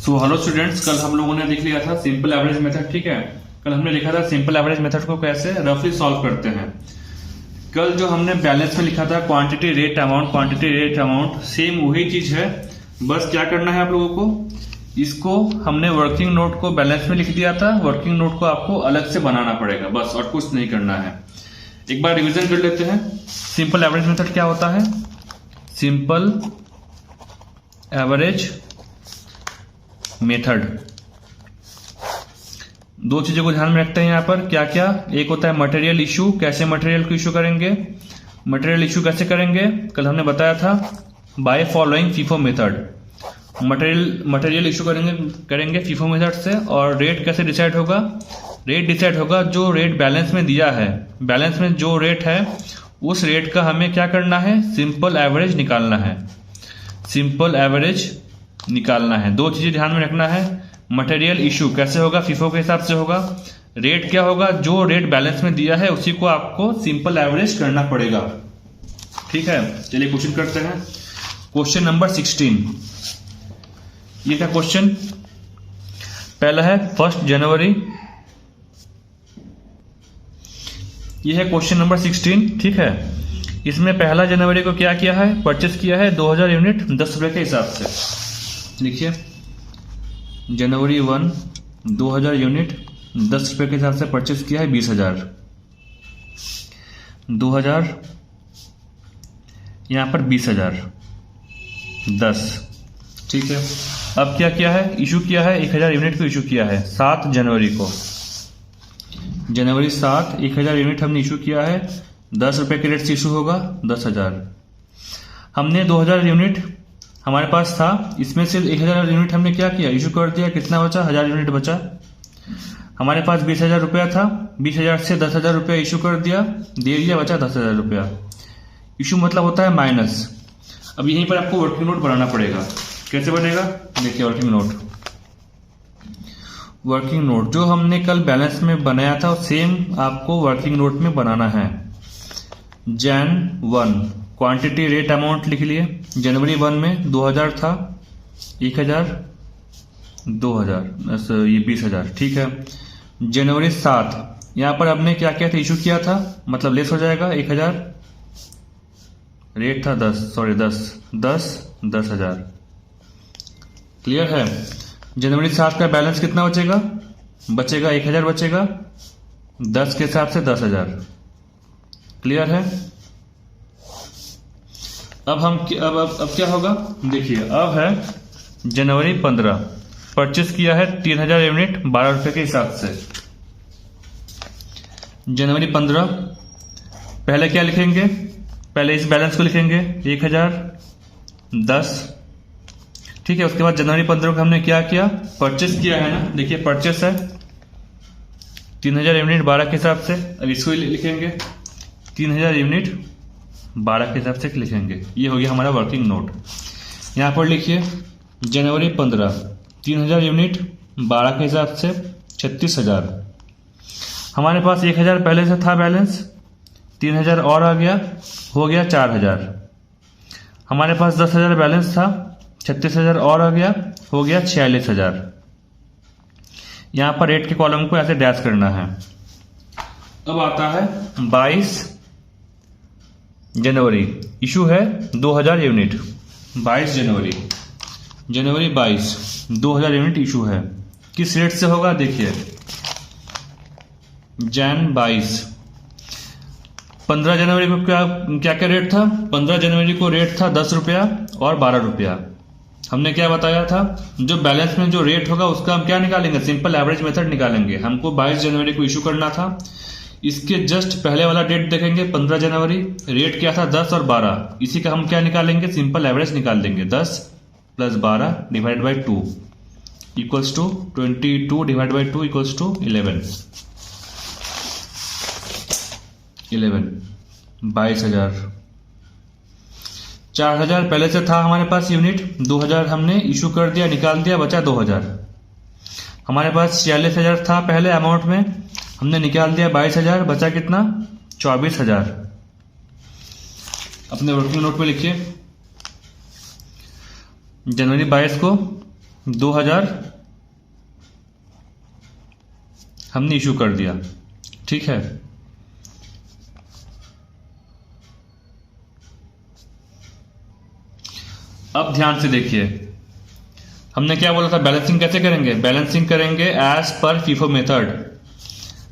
Hello students, कल हम लोगों ने देख लिया था सिंपल एवरेज मेथड। ठीक है, कल हमने लिखा था सिंपल एवरेज मेथड को कैसे रफली सॉल्व करते हैं। कल जो हमने बैलेंस में लिखा था क्वांटिटी रेट अमाउंट, सेम वही चीज है। बस क्या करना है आप लोगों को, इसको हमने वर्किंग नोट को बैलेंस में लिख दिया था, वर्किंग नोट को आपको अलग से बनाना पड़ेगा, बस और कुछ नहीं करना है। एक बार रिवीजन कर लेते हैं। सिंपल एवरेज मेथड क्या होता है? सिंपल एवरेज मेथड दो चीजों को ध्यान में रखते हैं यहाँ पर। क्या क्या? एक होता है मटेरियल इशू। कैसे मटेरियल को इशू करेंगे? मटेरियल इशू कैसे करेंगे? कल हमने बताया था by following FIFO method. Material issue करेंगे फीफो मेथड से। और रेट कैसे डिसाइड होगा? रेट डिसाइड होगा जो रेट बैलेंस में दिया है, बैलेंस में जो रेट है उस रेट का हमें क्या करना है? सिंपल एवरेज निकालना है। सिंपल एवरेज निकालना है। दो चीजें ध्यान में रखना है। मटेरियल इशू कैसे होगा? फीफो के हिसाब से होगा। रेट क्या होगा? जो रेट बैलेंस में दिया है उसी को आपको सिंपल एवरेज करना पड़ेगा। ठीक है, चलिए क्वेश्चन करते हैं। Question number 16। ये क्या क्वेश्चन? पहला है 1 जनवरी। ये है क्वेश्चन नंबर 16। ठीक है, इसमें 1 जनवरी को क्या किया है? परचेस किया है 2000 यूनिट 10 रुपए के हिसाब से। लिखिए जनवरी 1 2000 यूनिट 10 रुपए के हिसाब से परचेस किया है 20,000। 2000 यहां पर 20,000 10। ठीक है, अब क्या किया है? इशू किया है 1000 यूनिट को इशू किया है 7 जनवरी को। जनवरी 7 1000 यूनिट हमने इशू किया है। 10 रुपए के रेट से इशू होगा 10,000। हमने 2000 यूनिट हमारे पास था, इसमें से 1000 यूनिट हमने क्या किया? इशू कर दिया। कितना बचा? 1000 यूनिट बचा। हमारे पास 20,000 रुपया था, 20,000 से 10,000 रुपया इशू कर दिया, दे दिया, बचा 10,000 रुपया। इशू मतलब होता है माइनस। अब यहीं पर आपको वर्किंग नोट बनाना पड़ेगा। कैसे बनेगा? देखिए वर्किंग नोट। वर्किंग नोट जो हमने कल बैलेंस में बनाया था सेम आपको वर्किंग नोट में बनाना है। जैन 1 क्वांटिटी रेट अमाउंट लिख लिए। जनवरी 1 में 2000 था, 1000 2000 ये 20,000। ठीक है, जनवरी 7 यहां पर हमने क्या किया था? इशू किया था, मतलब लेस हो जाएगा 1000। रेट था 10,000। क्लियर है? जनवरी 7 का बैलेंस कितना बचेगा? 1000 बचेगा। 10 के हिसाब से 10,000। क्लियर है? अब क्या होगा? देखिए अब है जनवरी 15 परचेस किया है 3000 यूनिट 12 रुपए के हिसाब से। जनवरी 15 पहले क्या लिखेंगे? पहले इस बैलेंस को लिखेंगे 1000 10। ठीक है, उसके बाद जनवरी 15 को हमने क्या किया? परचेस किया है ना। देखिए परचेस है 3000 यूनिट 12 के हिसाब से। अब इसको लिखेंगे 3000 यूनिट 12 के हिसाब से लिखेंगे। ये हो गया हमारा वर्किंग नोट। यहां पर लिखिए जनवरी 15 3000 यूनिट 12 के हिसाब से 36,000। हमारे पास 1000 पहले से था बैलेंस, 3000 और आ गया, हो गया 4000। हमारे पास 10,000 बैलेंस था, 36,000 और आ गया, हो गया 46,000। यहां पर रेट के कॉलम को ऐसे डैश करना है। अब आता है 22 जनवरी। इशू है 2000 यूनिट 22 जनवरी 22 2000 यूनिट इशू है। किस रेट से होगा? देखिए जैन 22। 15 जनवरी को क्या रेट था? 15 जनवरी को रेट था 10 रुपया और 12 रुपया। हमने क्या बताया था? जो बैलेंस में जो रेट होगा उसका हम क्या निकालेंगे? सिंपल एवरेज मेथड निकालेंगे। हमको 22 जनवरी को इशू करना था। इसके जस्ट पहले वाला डेट देखेंगे 15 जनवरी। रेट क्या था? 10 और 12। इसी का हम क्या निकालेंगे? सिंपल एवरेज निकाल देंगे। 10 + 12 divide by 2 equals to 22 divide by 2 equals to 11। 22,000। 4000 पहले से था हमारे पास यूनिट, 2000 हमने इशू कर दिया, निकाल दिया, बचा 2000। हमारे पास 46,000 था पहले अमाउंट में, हमने निकाल दिया 22,000, बचा कितना? 24,000। अपने वर्किंग नोट पे लिखिए जनवरी 22 को 2000 हमने इशू कर दिया। ठीक है, अब ध्यान से देखिए, हमने क्या बोला था, बैलेंसिंग कैसे करेंगे? बैलेंसिंग करेंगे एज पर फीफो मेथड।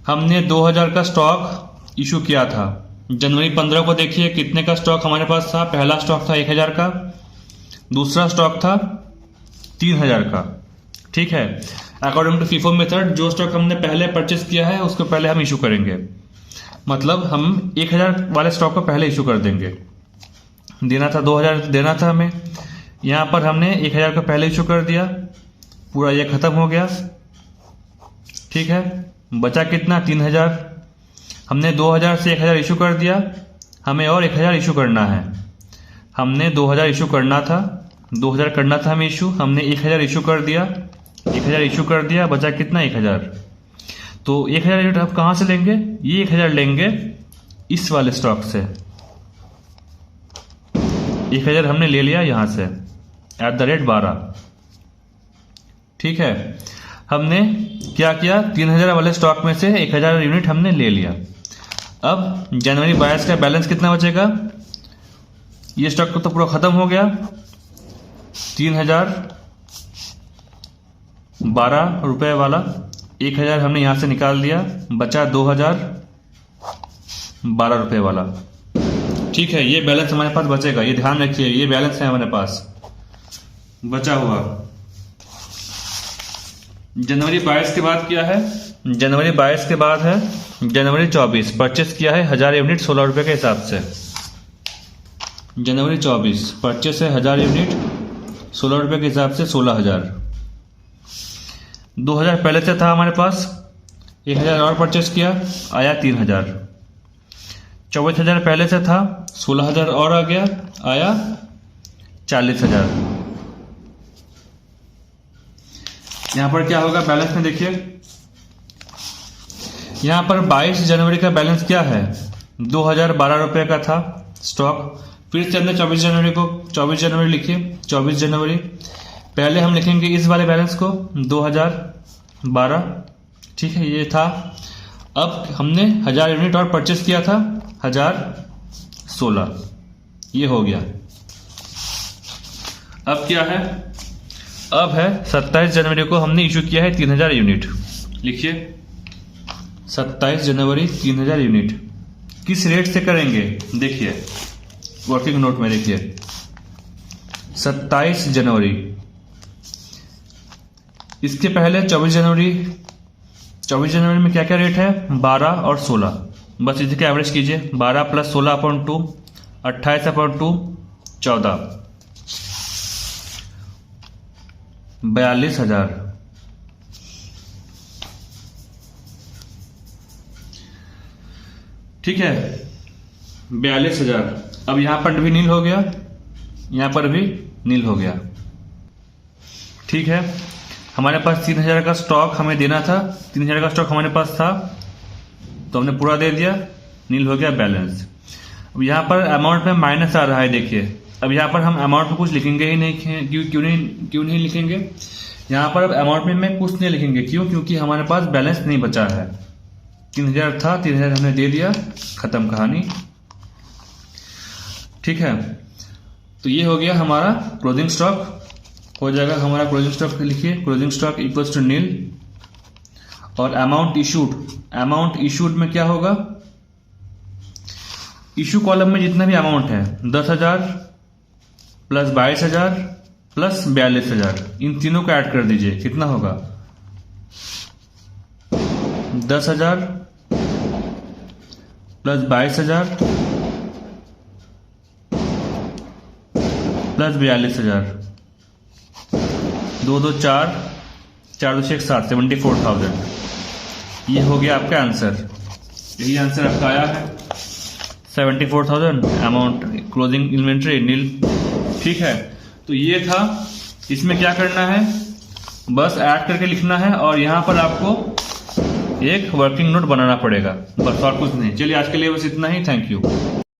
हमने 2000 का स्टॉक इशू किया था। जनवरी 15 को देखिए कितने का स्टॉक हमारे पास था। पहला स्टॉक था 1000 का, दूसरा स्टॉक था 3000 का। ठीक है, अकॉर्डिंग टू फीफो मेथड जो स्टॉक हमने पहले परचेस किया है उसको पहले हम इशू करेंगे, मतलब हम 1000 वाले स्टॉक को पहले इशू कर देंगे। देना था 2000 देना था हमें, यहां पर हमने 1000 का पहले इशू कर दिया, पूरा ये खत्म हो गया। ठीक है, बचा कितना? 3000। हमने 2000 से 1000 इशू कर दिया, हमें और 1000 इशू करना है। हमने 2000 इशू करना था, 2000 करना था हमें इशू, हमने 1000 इशू कर दिया, 1000 इशू कर दिया, बचा कितना? 1000। तो 1000 यूनिट आप कहां से लेंगे? ये 1000 लेंगे इस वाले स्टॉक से। 1000 हमने ले लिया यहां से @12। ठीक है, हमने क्या किया? 3000 वाले स्टॉक में से 1000 यूनिट हमने ले लिया। अब जनवरी 22 का बैलेंस कितना बचेगा? ये स्टॉक तो पूरा खत्म हो गया। 3012 रुपए वाला 1000 हमने यहां से निकाल दिया, बचा 2012 रुपए वाला। ठीक है, ये बैलेंस हमारे पास बचेगा, ये ध्यान रखिए, ये बैलेंस है हमारे पास बचा हुआ। जनवरी 22 के बाद क्या है? जनवरी 22 के बाद है जनवरी 24। परचेस किया है 1000 यूनिट 16 रुपए के हिसाब से। जनवरी 24 परचेस है 1000 यूनिट 16 रुपए के हिसाब से 16000। 2000 पहले से था हमारे पास, 1000 और परचेस किया, आया 3000। 24000 पहले से था, 16000 और आ गया, आया 40000। यहां पर क्या होगा बैलेंस में? देखिए यहां पर 22 जनवरी का बैलेंस क्या है? 2012 रुपए का था स्टॉक। फिर से हमने 24 जनवरी को 24 जनवरी लिखिए। 24 जनवरी पहले हम लिखेंगे इस वाले बैलेंस को 2012। ठीक है, ये था। अब हमने 1000 यूनिट और परचेस किया था 1016, ये हो गया। अब क्या है? अब है 27 जनवरी को हमने इशू किया है 3000 यूनिट। लिखिए 27 जनवरी 3000 यूनिट। किस रेट से करेंगे? देखिए वर्किंग नोट में देखिए 27 जनवरी, इसके पहले 24 जनवरी। 24 जनवरी में क्या क्या रेट है? 12 और 16, बस इसके एवरेज कीजिए। 12 + 16/2 28/2 14 42,000। ठीक है, 42,000। अब यहां पर भी नील हो गया, यहां पर भी नील हो गया। ठीक है, हमारे पास 3000 का स्टॉक हमें देना था, 3000 का स्टॉक हमारे पास था तो हमने पूरा दे दिया, नील हो गया बैलेंस। अब यहाँ पर अमाउंट में माइनस आ रहा है, देखिए अब यहाँ पर हम अमाउंट में कुछ लिखेंगे ही नहीं। क्यों नहीं लिखेंगे? यहाँ पर अब अमाउंट में मैं कुछ नहीं लिखेंगे। क्यों? क्योंकि हमारे पास बैलेंस नहीं बचा है। 3000 था, 3000 हमने दे दिया, खत्म कहानी। ठीक है, तो ये हो गया हमारा क्लोजिंग स्टॉक। हो जाएगा हमारा क्लोजिंग स्टॉक, लिखिए क्लोजिंग स्टॉक इक्वल्स टू नील। और अमाउंट इशूड में क्या होगा? इशू कॉलम में जितना भी अमाउंट है 10,000 प्लस 22,000 प्लस 42,000, इन तीनों को ऐड कर दीजिए। कितना होगा? 10,000 प्लस 22,000 प्लस 42,000, 2 2 4 4 2 6 7 74,000। ये हो गया आपका आंसर। यही आंसर आपका आया है 74,000। अमाउंट क्लोजिंग इन्वेंट्री नील। ठीक है, तो ये था। इसमें क्या करना है? बस ऐड करके लिखना है और यहां पर आपको एक वर्किंग नोट बनाना पड़ेगा, बस और कुछ नहीं। चलिए आज के लिए बस इतना ही। Thank you.